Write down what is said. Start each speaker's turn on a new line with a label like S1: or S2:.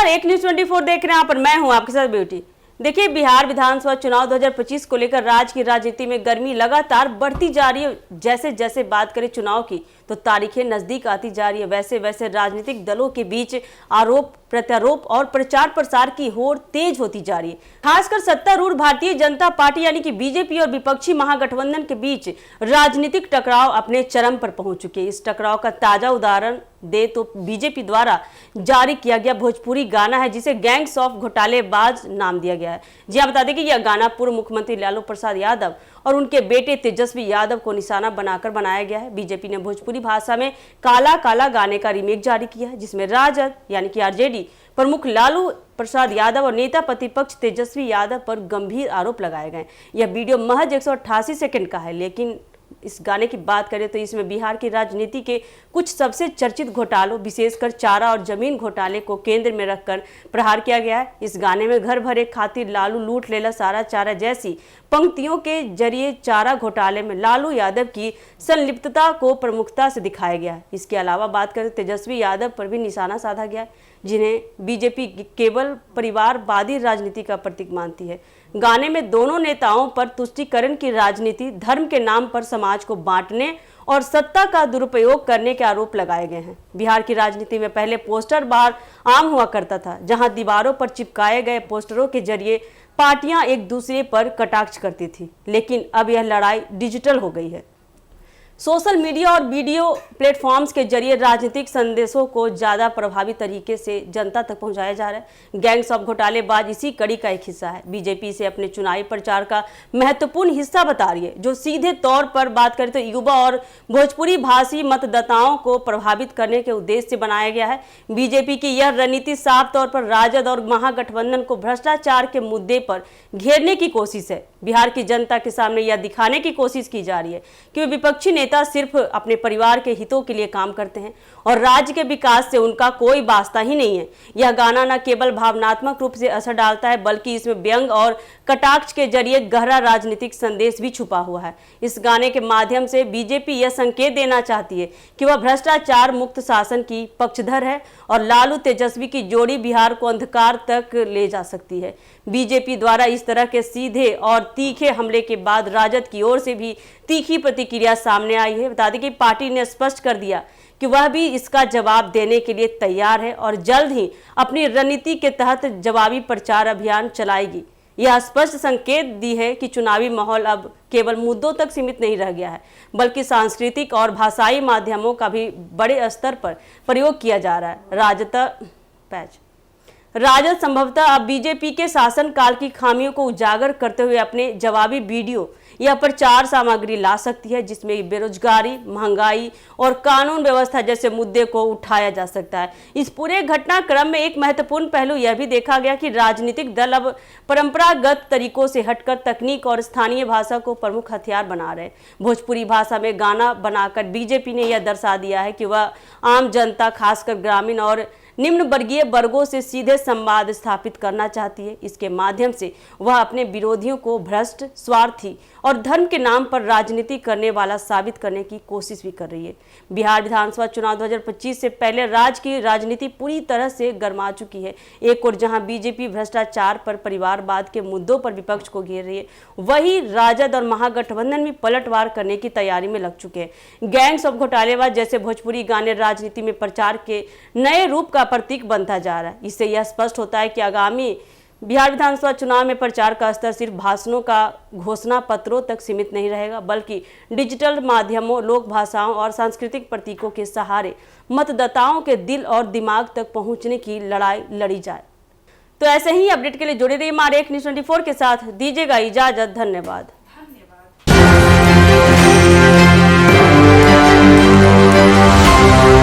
S1: नमस्कार, एक न्यूज़ 24 देख रहे हैं आप और मैं हूं आपके साथ ब्यूटी। देखिए, बिहार विधानसभा चुनाव 2025 को लेकर राज्य की राजनीति में गर्मी लगातार बढ़ती जा रही है। जैसे जैसे बात करें चुनाव की तो तारीखें नजदीक आती जा रही है, वैसे वैसे राजनीतिक दलों के बीच आरोप प्रत्यारोप और प्रचार प्रसार की होड़ तेज होती जा रही है। खासकर सत्तारूढ़ भारतीय जनता पार्टी यानी कि बीजेपी और विपक्षी महागठबंधन के बीच राजनीतिक टकराव अपने चरम पर पहुंच चुके हैं। इस टकराव का ताजा उदाहरण दे तो बीजेपी द्वारा जारी किया गया भोजपुरी गाना है, जिसे गैंग्स ऑफ घोटालेबाज नाम दिया गया है। जी हाँ, बता दें कि यह गाना पूर्व मुख्यमंत्री लालू प्रसाद यादव और उनके बेटे तेजस्वी यादव को निशाना बनाकर बनाया गया है। बीजेपी ने भोजपुरी भाषा में काला काला गाने का रीमेक जारी किया है, जिसमें राजद यानी कि आरजेडी प्रमुख लालू प्रसाद यादव और नेता प्रतिपक्ष तेजस्वी यादव पर गंभीर आरोप लगाए गए। यह वीडियो महज 188 सेकंड का है, लेकिन इस गाने की बात करें तो इसमें बिहार की राजनीति के कुछ सबसे चर्चित घोटालों, विशेषकर चारा और जमीन घोटाले को केंद्र में रखकर प्रहार किया गया है। इस गाने में घर भरे खातिर लालू लूट लेला सारा चारा जैसी पंक्तियों के जरिए चारा घोटाले में लालू यादव की संलिप्तता को प्रमुखता से दिखाया गया है। इसके अलावा बात करें तेजस्वी यादव पर भी निशाना साधा गया है, जिन्हें बीजेपी केवल परिवारवादी राजनीति का प्रतीक मानती है। गाने में दोनों नेताओं पर तुष्टीकरण की राजनीति, धर्म के नाम पर समाज को बांटने और सत्ता का दुरुपयोग करने के आरोप लगाए गए हैं। बिहार की राजनीति में पहले पोस्टर बार आम हुआ करता था, जहां दीवारों पर चिपकाए गए पोस्टरों के जरिए पार्टियां एक दूसरे पर कटाक्ष करती थी, लेकिन अब यह लड़ाई डिजिटल हो गई है। सोशल मीडिया और वीडियो प्लेटफॉर्म्स के जरिए राजनीतिक संदेशों को ज़्यादा प्रभावी तरीके से जनता तक पहुंचाया जा रहा है। गैंग्स ऑफ घोटालेबाज इसी कड़ी का एक हिस्सा है। बीजेपी इसे अपने चुनावी प्रचार का महत्वपूर्ण हिस्सा बता रही है, जो सीधे तौर पर बात करें तो युवा और भोजपुरी भाषी मतदाताओं को प्रभावित करने के उद्देश्य से बनाया गया है। बीजेपी की यह रणनीति साफ तौर पर राजद और महागठबंधन को भ्रष्टाचार के मुद्दे पर घेरने की कोशिश है। बिहार की जनता के सामने यह दिखाने की कोशिश की जा रही है कि वे विपक्षी नेता सिर्फ अपने परिवार के हितों के लिए काम करते हैं और राज्य के विकास से उनका कोई वास्ता ही नहीं है। यह गाना न केवल भावनात्मक रूप से असर डालता है, बल्कि इसमें व्यंग और कटाक्ष के जरिए गहरा राजनीतिक संदेश भी छुपा हुआ है। इस गाने के माध्यम से बीजेपी यह संकेत देना चाहती है कि वह भ्रष्टाचार मुक्त शासन की पक्षधर है और लालू तेजस्वी की जोड़ी बिहार को अंधकार तक ले जा सकती है। बीजेपी द्वारा इस तरह के सीधे और तीखे हमले के बाद राजद की ओर से भी तीखी प्रतिक्रिया सामने आई है। बता दें कि पार्टी ने स्पष्ट कर दिया कि वह भी इसका जवाब देने के लिए तैयार है और जल्द ही अपनी रणनीति के तहत जवाबी प्रचार अभियान चलाएगी। यह स्पष्ट संकेत दी है कि चुनावी माहौल अब केवल मुद्दों तक सीमित नहीं रह गया है, बल्कि सांस्कृतिक और भाषाई माध्यमों का भी बड़े स्तर पर प्रयोग किया जा रहा है। राजद संभवतः अब बीजेपी के शासन काल की खामियों को उजागर करते हुए अपने जवाबी वीडियो या प्रचार सामग्री ला सकती है, जिसमें बेरोजगारी, महंगाई और कानून व्यवस्था जैसे मुद्दे को उठाया जा सकता है। इस पूरे घटनाक्रम में एक महत्वपूर्ण पहलू यह भी देखा गया कि राजनीतिक दल अब परंपरागत तरीकों से हटकर तकनीक और स्थानीय भाषा को प्रमुख हथियार बना रहे हैं। भोजपुरी भाषा में गाना बनाकर बीजेपी ने यह दर्शा दिया है कि वह आम जनता, खासकर ग्रामीण और निम्न वर्गीय वर्गों से सीधे संवाद स्थापित करना चाहती है। इसके माध्यम से वह अपने विरोधियों को भ्रष्ट, स्वार्थी और धर्म के नाम पर राजनीति करने वाला साबित करने की कोशिश भी कर रही है। बिहार विधानसभा चुनाव 2025 से पहले राज्य की राजनीति पूरी तरह से गर्मा चुकी है। एक और जहां बीजेपी भ्रष्टाचार पर, परिवारवाद के मुद्दों पर विपक्ष को घेर रही है, वही राजद और महागठबंधन भी पलटवार करने की तैयारी में लग चुके हैं। गैंग्स ऑफ घोटालेबाज जैसे भोजपुरी गाने राजनीति में प्रचार के नए रूप का प्रतीक बनता जा रहा है। इससे यह स्पष्ट होता है कि आगामी बिहार विधानसभा चुनाव में प्रचार का स्तर सिर्फ भाषणों का घोषणा पत्रों तक सीमित नहीं रहेगा, बल्कि डिजिटल माध्यमों, लोक भाषाओं और सांस्कृतिक प्रतीकों के सहारे मतदाताओं के दिल और दिमाग तक पहुंचने की लड़ाई लड़ी जाए। तो ऐसे ही अपडेट के लिए जुड़े रहिए हमारे एक न्यूज़ 24 के साथ। दीजिएगा इजाजत, धन्यवाद।